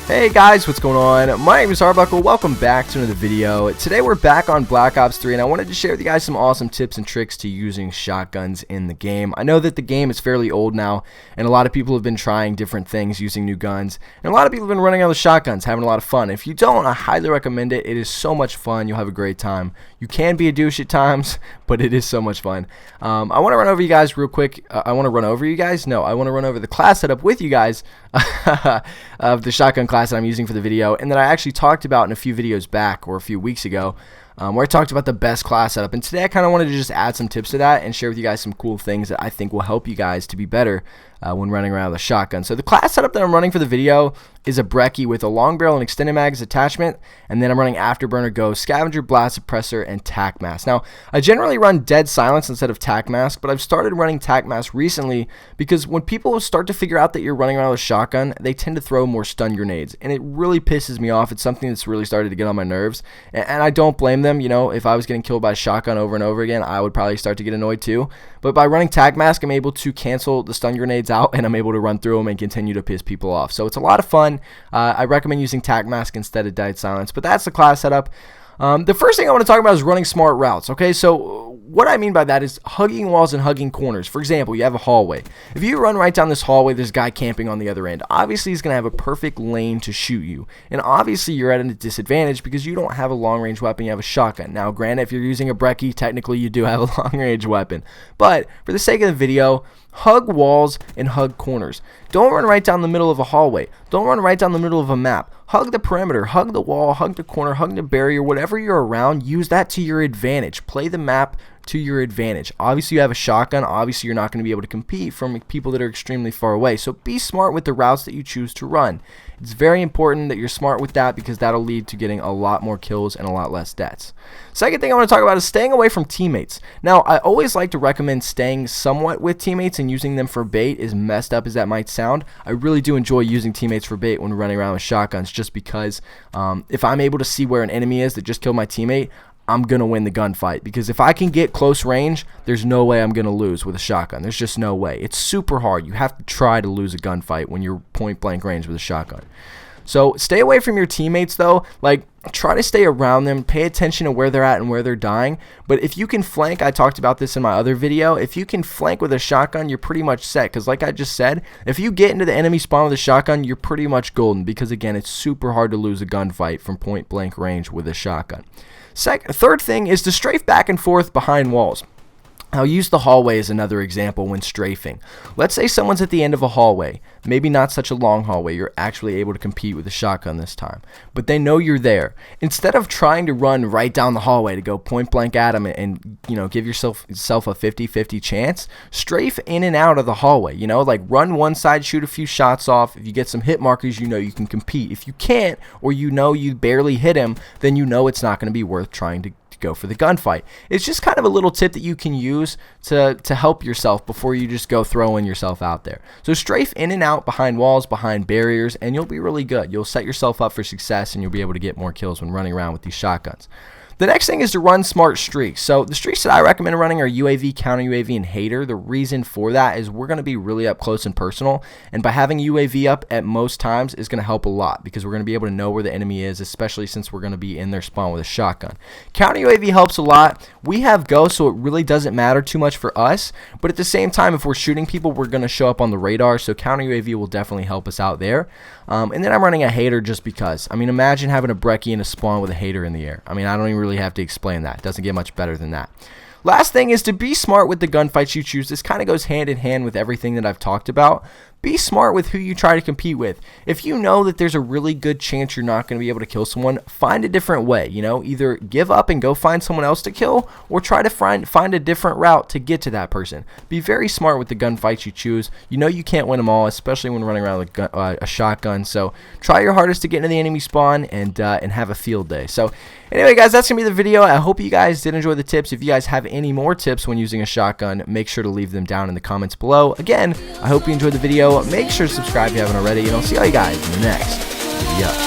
Hey guys, what's going on? My name is Arbuckle. Welcome back to another video. Today we're back on Black Ops 3 and I wanted to share with you guys some awesome tips and tricks to using shotguns in the game. I know that the game is fairly old now and a lot of people have been trying different things using new guns, and a lot of people have been running out of shotguns, having a lot of fun. If you don't, I highly recommend it. It is so much fun. You'll have a great time. You can be a douche at times, but it is so much fun. I want to run over you guys real quick. I want to run over the class setup with you guys of the shotgun class that I'm using for the video, and that I actually talked about in a few videos back or a few weeks ago, where I talked about the best class setup. And today I kind of wanted to just add some tips to that and share with you guys some cool things that I think will help you guys to be better when running around with a shotgun. So the class setup that I'm running for the video is a brecci with a long barrel and extended mags attachment, and then I'm running Afterburner Ghost, Scavenger, Blast Suppressor, and Tac Mask. Now, I generally run Dead Silence instead of Tac Mask, but I've started running Tac Mask recently because when people start to figure out that you're running around with a shotgun, they tend to throw more stun grenades, and it really pisses me off. It's something that's really started to get on my nerves, and I don't blame them. You know, if I was getting killed by a shotgun over and over again, I would probably start to get annoyed too. But by running Tac Mask, I'm able to cancel the stun grenades out, and I'm able to run through them and continue to piss people off. So it's a lot of fun. I recommend using Tac Mask instead of Dead Silence, but that's the class setup. The first thing I want to talk about is running smart routes. Okay, so what I mean by that is hugging walls and hugging corners. For example, you have a hallway. If you run right down this hallway, there's a guy camping on the other end. Obviously, he's going to have a perfect lane to shoot you. And obviously, you're at a disadvantage because you don't have a long-range weapon. You have a shotgun. Now, granted, if you're using a brecci, technically you do have a long-range weapon. But for the sake of the video, hug walls and hug corners. Don't run right down the middle of a hallway. Don't run right down the middle of a map. Hug the perimeter, hug the wall, hug the corner, hug the barrier, whatever you're around, use that to your advantage. Play the map to your advantage. Obviously, you have a shotgun. Obviously, you're not going to be able to compete from people that are extremely far away. So be smart with the routes that you choose to run. It's very important that you're smart with that because that'll lead to getting a lot more kills and a lot less deaths. Second thing I want to talk about is staying away from teammates. Now, I always like to recommend staying somewhat with teammates and using them for bait, as messed up as that might sound. I really do enjoy using teammates for bait when running around with shotguns, just because if I'm able to see where an enemy is that just killed my teammate, I'm going to win the gunfight, because if I can get close range, there's no way I'm going to lose with a shotgun. There's just no way. It's super hard. You have to try to lose a gunfight when you're point blank range with a shotgun. So stay away from your teammates though. Like, try to stay around them, pay attention to where they're at and where they're dying. But if you can flank, I talked about this in my other video, if you can flank with a shotgun, you're pretty much set. Because like I just said, if you get into the enemy spawn with a shotgun, you're pretty much golden, because again, it's super hard to lose a gunfight from point blank range with a shotgun. Third thing is to strafe back and forth behind walls. I'll use the hallway as another example when strafing. Let's say someone's at the end of a hallway, maybe not such a long hallway, you're actually able to compete with a shotgun this time, but they know you're there. Instead of trying to run right down the hallway to go point blank at them and you know, give yourself a 50-50 chance, strafe in and out of the hallway. You know, like run one side, shoot a few shots off. If you get some hit markers, you know you can compete. If you can't, or you know you barely hit him, then you know it's not going to be worth trying to go for the gunfight. It's just kind of a little tip that you can use to help yourself before you just go throwing yourself out there. So strafe in and out behind walls, behind barriers, and you'll be really good. You'll set yourself up for success, and you'll be able to get more kills when running around with these shotguns. The next thing is to run smart streaks. So the streaks that I recommend running are UAV, counter UAV, and hater. The reason for that is we're going to be really up close and personal, and by having UAV up at most times is going to help a lot, because we're going to be able to know where the enemy is, especially since we're going to be in their spawn with a shotgun. Counter UAV helps a lot. We have ghosts, so it really doesn't matter too much for us, but at the same time, if we're shooting people, we're going to show up on the radar, so counter UAV will definitely help us out there. And then I'm running a hater just because. I mean, imagine having a brecci in a spawn with a hater in the air. I mean, I don't even really have to explain that. It doesn't get much better than that. Last thing is to be smart with the gunfights you choose. This kind of goes hand in hand with everything that I've talked about. Be smart with who you try to compete with. If you know that there's a really good chance you're not going to be able to kill someone, find a different way. You know, either give up and go find someone else to kill, or try to find a different route to get to that person. Be very smart with the gunfights you choose. You know you can't win them all, especially when running around with a shotgun. So try your hardest to get into the enemy spawn and have a field day. So anyway, guys, that's going to be the video. I hope you guys did enjoy the tips. If you guys have any more tips when using a shotgun, make sure to leave them down in the comments below. Again, I hope you enjoyed the video. Make sure to subscribe if you haven't already, and I'll see all you guys in the next video.